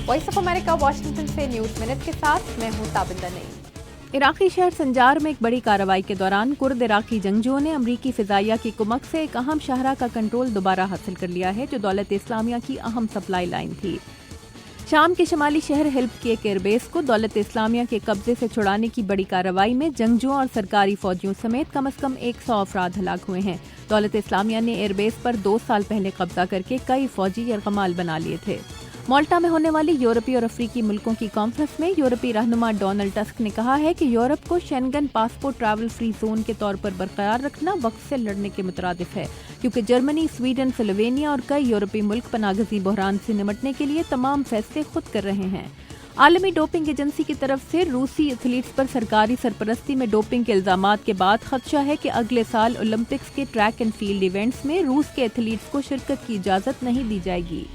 Voice of America Washington से news minute के साथ मैं हूं ताबिंदा नईम। इराक़ी शहर संजार में एक बड़ी कार्रवाई के दौरान कुर्द इराक़ी जंगजुओं ने अमरीकी फ़िज़ाइया की कुमक से एक अहम शाहरा का कंट्रोल दोबारा हासिल कर लिया है, जो दौलत इस्लामिया की अहम सप्लाई लाइन थी। शाम के शुमाली शहर हिल्ब की एक एयरबेस को दौलत इस्लामिया के कब्जे से छुड़ाने की बड़ी कार्रवाई में जंगजुओं और सरकारी फौजियों समेत कम से कम 100 अफराद हलाक हुए हैं। दौलत इस्लामिया ने एयरबेस पर 2 साल पहले कब्जा करके कई फौजी यरगमाल बना लिए थे। माल्टा में होने वाली यूरोपीय और अफ्रीकी मुल्कों की कॉन्फ्रेंस में यूरोपीय रहनुमा डोनाल्ड टस्क ने कहा है कि यूरोप को Schengen passport travel free zone के तौर पर बरकरार रखना वक्त से लड़ने के मुतरादिफ है, क्योंकि जर्मनी, स्वीडन, स्लोवेनिया और कई यूरोपीय मुल्क पनागज़ी बहरान से निमटने के लिए तमाम फैसले खुद कर रहे हैं। आलमी डोपिंग एजेंसी की तरफ से रूसी एथलीट्स पर सरकारी सरपरस्ती में डोपिंग के इल्जामात के बाद खदशा है कि अगले साल ओलंपिक्स के ट्रैक एंड फील्ड इवेंट्स में रूस के एथलीट्स को शिरकत की इजाज़त नहीं दी जाएगी।